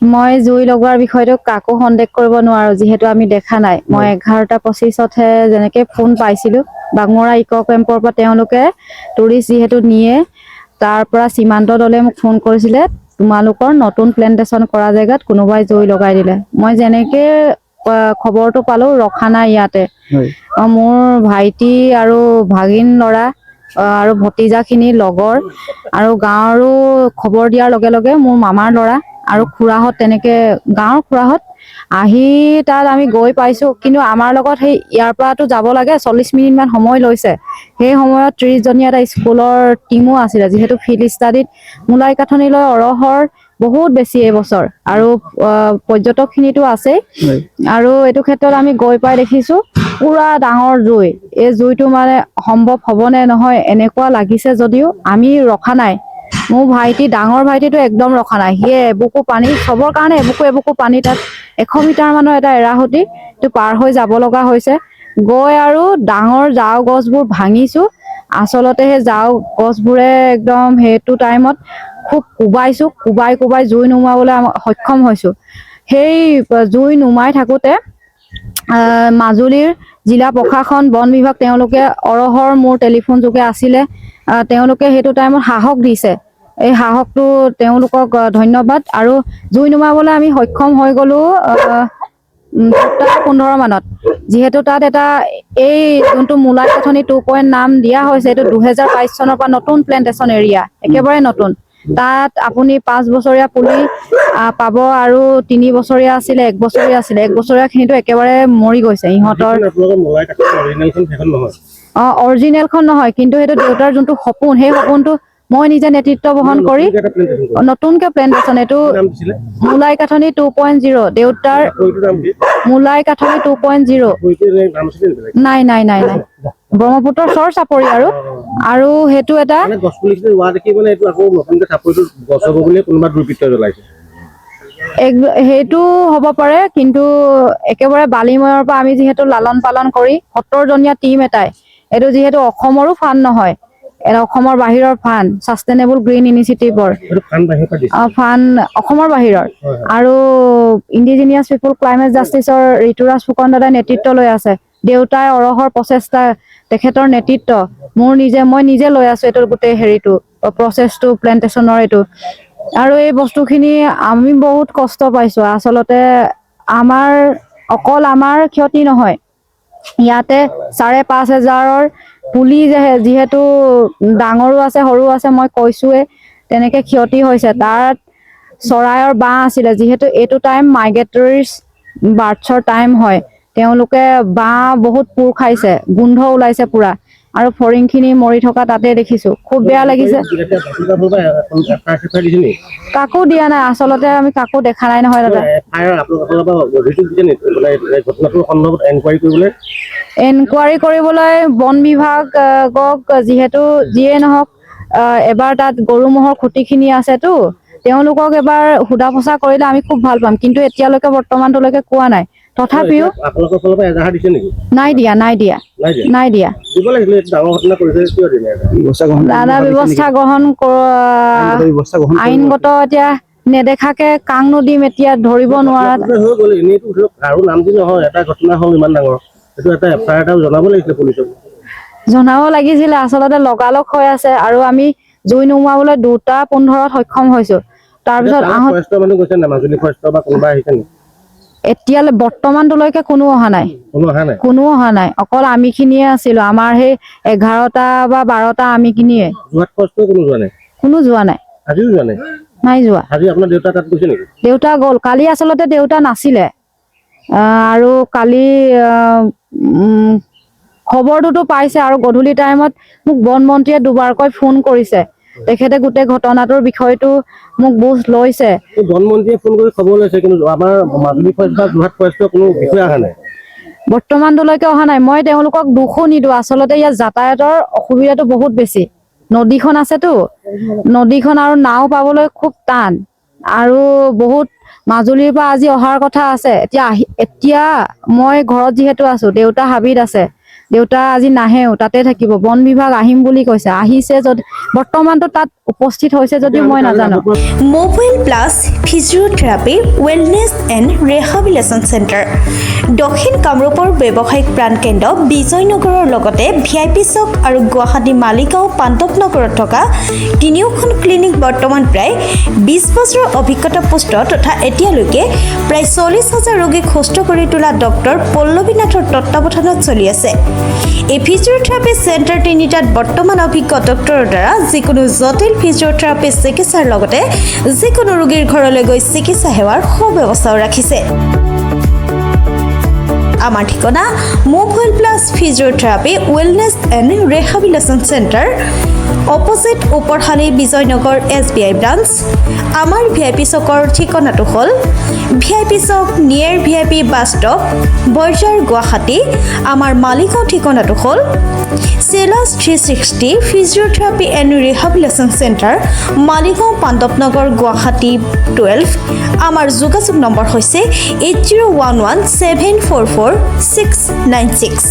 মই জুই লগোৱাৰ বিষয়টো কাকো সন্দেহ কৰিব নোৱাৰো, যিহেতু আমি দেখা নাই। মই 11:25হে যেনেকে ফোন পাইছিলো বাংমৰা ইক' কেম্পৰ পৰা, তেওঁলোকে টুৰিষ্ট যিহেতু নিয়ে, তাৰ পৰা সীমান্ত দলে মোক ফোন কৰিছিলে, তোমালোকৰ নতুন প্লেন্টেশ্যন কৰা জেগাত কোনোবাই জুই লগাই দিলে। মই যেনেকে খবৰটো পালো, ৰখা নাই ইয়াতে। মোৰ ভাইটি আৰু ভাগিন ল'ৰা আৰু ভতিজাখিনিৰ লগৰ আৰু গাঁৱৰো খবৰ দিয়াৰ লগে লগে মোৰ মামাৰ ল'ৰা আৰু খুৰাহঁত, তেনেকে গাঁৱৰ খুৰাহঁত আহি তাত আমি গৈ পাইছো। কিন্তু আমাৰ লগত সেই ইয়াৰ পৰাতো যাব লাগে, 40 মিনিট মান সময় লৈছে। সেই সময়ত 30জনীয়া এটা স্কুলৰ টিমো আছিলে, যিহেতু ফিল্ড ষ্টাডিত মূলাই কাঠনিলৈ অৰহৰ বহুত বেছি এইবছৰ, আৰু পৰ্যটকখিনিতো আছেই। আৰু এইটো ক্ষেত্ৰত আমি গৈ পাই দেখিছো পুৰা ডাঙৰ জুই। এই জুইটো মানে সম্ভৱ হ'বনে নহয় এনেকুৱা লাগিছে, যদিও আমি ৰখা নাই। মোৰ ভাইটি, ডাঙৰ ভাইটিটো একদম ৰখা নাই। সিয়ে এবুকু পানী, চবৰ কাৰণে এবুকু এবুকু পানী, তাত 100 মিটাৰ মানৰ এটা এৰাহতি পাৰ হৈ যাব লগা হৈছে। গৈ আৰু ডাঙৰ জাও গছবোৰ ভাঙিছো। আচলতে সেই জাও গছবোৰে একদম সেইটো টাইমত খুব কোবাই কোবাই জুই নুমুৱাবলৈ সক্ষম হৈছো। সেই জুই নুমাই থাকোতে মাজুলীৰ জিলা প্ৰশাসন, বন বিভাগ, তেওঁলোকে অৰহৰ মোৰ টেলিফোন যোগে আছিলে। তেওঁলোকে সেইটো টাইমত সাহস দিছে। এই সাহসটো তেওঁলোকক ধন্যবাদ। আৰু জুই নুমাবলৈ আমি সক্ষম হৈ গলো 2:15 মানত। যিহেতু তাত এটা এই যোনটো মূলাই কাঠনি 2 নাম দিয়া হৈছে, এইটো 2022 চনৰ পৰা নতুন প্লেন্টেশ্যন এৰিয়া, একেবাৰে নতুন। তাত আপুনি 5 বছৰীয়া পুলি পাব, আৰু 3 বছৰীয়া আছিলে, 1 বছৰীয়া আছিলে। 1 বছৰীয়া খিনিতো একেবাৰে মৰি গৈছে ইহঁতৰ। অৰিজিনেলখন নহয়, কিন্তু সেইটো দেউতাৰ যোনটো সপোন, সেই সপোনটো মই নিজে নেতৃত্ব বহন কৰি নতুনকে প্লেন্টেশ্যন, এইটো মূলাই কাঠনি 2.0, দেউতাৰ মূলাই কাঠনি 2.0। নাই নাই নাই নাই, ব্ৰহ্মপুত্ৰৰ চৰ চাপৰি। আৰু সেইটো এটা সেইটো হ'ব পাৰে, কিন্তু একেবাৰে বালিময়ৰ পৰা আমি যিহেতু লালন পালন কৰি 70জনীয়া টিম এটাই, এইটো যিহেতু অসমৰো ফাণ্ড নহয়, এটা অসমৰ বাহিৰৰ ফাণ্ড, ছাষ্টেইনেবল গ্ৰীণ ইনিচিয়েটিভৰ ফাণ্ড, অসমৰ বাহিৰৰ। আৰু ইণ্ডিজিনিয়াছ পিপল ক্লাইমেট জাষ্টিছৰ ঋতুৰাজ ফুকন দাদাই নেতৃত্ব লৈ আছে। দেউতাই অৰহৰ প্ৰচেষ্টা, তেখেতৰ নেতৃত্ব। মই নিজে লৈ আছো এইটো গোটেই হেৰিটো, প্ৰচেছটো, প্লেন্টেশ্যনৰ এইটো। আৰু এই বস্তুখিনি আমি বহুত কষ্ট পাইছো। আচলতে অকল আমাৰ ক্ষতি নহয়, ইয়াতে 5,500ৰ পুলি যিহেতু ডাঙৰো আছে সৰু আছে, মই কৈছোৱে তেনেকে ক্ষতি হৈছে। তাত চৰাইৰ বাঁহ আছিলে, যিহেতু এইটো টাইম মাইগ্ৰেটৰীজ বাৰ্ডছৰ টাইম হয়। তেওঁলোকে বাঁহ বহুত পোৰ খাইছে, গোন্ধ ওলাইছে পুৰা, আৰু ফৰিংখিনি মৰি থকা তাতে দেখিছো। খুব বেয়া লাগিছে। কাকো দিয়া নাই, আচলতে আমি কাকো দেখা নাই নহয় দাদা। এনকুৱাৰী কৰিবলৈ বন বিভাগক, যিহেতু যিয়ে নহওক, এবাৰ তাত গৰু ম'হৰ খুটিখিনি আছেতো, তেওঁলোকক এবাৰ সোধা পোছা কৰিলে আমি খুব ভাল পাম। কিন্তু এতিয়ালৈকে বৰ্তমানলৈকে কোৱা নাই। তথাপিও নাই দিয়া দাদা ব্যৱস্থা গ্ৰহণ আইনগত, এতিয়া নেদেখাকে কাংনো দিম, এতিয়া ধৰিব নোৱাৰা। জনাব লাগিছিলে, আচলতে লগালগ হৈ আছে। আৰু আমি জুই নুমুৱাবলৈ 2:15 সক্ষম হৈছো। তাৰপিছত এতিয়ালৈ বৰ্তমানটোলৈকে কোনো অহা নাই। অকল আমি খিনিয়ে আছিলো, আমাৰ সেই 11টা বা 12টা আমি খিনিয়ে। কোনো যোৱা নাই। নাই যোৱা। দেউতা গ'ল কালি। আচলতে দেউতা নাছিলে। আৰু কালি খবৰটোতো পাইছে, আৰু গধূলি টাইমত মোক বন মন্ত্ৰীয়ে দুবাৰকৈ ফোন কৰিছে। তেখেতে গোটেই ঘটনাটোৰ বিষয়টো মোক বুজ লৈছে। বৰ্তমানলৈকে অহা নাই। মই তেওঁলোকক দুখো নিদিওঁ। আচলতে ইয়াত যাতায়াতৰ অসুবিধাটো বহুত বেছি। নদীখন আছেতো, নদীখন আৰু নাও পাবলৈ খুব টান। আৰু বহুত মাজুলীৰ পৰা আজি অহাৰ কথা আছে। এতিয়া মই ঘৰত যিহেতু আছো, দেউতা হাবিত আছে, দেউতা আজি নাহেও, তাতে থাকিব। বন বিভাগ আহিম বুলি কৈছে, আহিছে যদি বৰ্তমানতো তাত উপস্থিত হৈছে যদিও মই নাজানো। Mobile plus physiotherapy wellness and rehabilitation centre দক্ষিণ কামৰূপৰ ব্যৱসায়িক প্ৰাণকেন্দ্ৰ বিজয়নগৰৰ লগতে VIP চক আৰু গুৱাহাটী মালিগাঁও পাণ্ডৱনগৰত থকা তিনিওখন ক্লিনিক বৰ্তমান প্ৰায় 20 বছৰৰ অভিজ্ঞতা পুষ্ট তথা এতিয়ালৈকে প্ৰায় 40,000 ৰোগীক সুস্থ কৰি তোলা ডক্টৰ পল্লৱী নাথৰ তত্ত্বাৱধানত চলি আছে। এই ফিজিঅ'থেৰাপি চেণ্টাৰ তিনিটাত বৰ্তমান অভিজ্ঞ ডক্টৰৰ দ্বাৰা যিকোনো জটিল ফিজিঅ'থেৰাপি চিকিৎসাৰ লগতে যিকোনো ৰোগীৰ ঘৰলৈ গৈ চিকিৎসা সেৱাৰ সুব্যৱস্থাও ৰাখিছে। আমাৰ ঠিকনা mobile plus physiotherapy wellness and rehabilitation centre opposite Uparshali Bijoynagar SBI branch. আমাৰ VIP চকৰ ঠিকনাটো হ'ল VIP Chowk near VIP bus stop Borjhar Guwahati. আমাৰ মালিগাঁও ঠিকনাটো হ'ল চেলাছ 360 physiotherapy and rehabilitation centre Maligaon Pandavnagar Guwahati 12। আমাৰ যোগাযোগ নম্বৰ হৈছে 8011744696।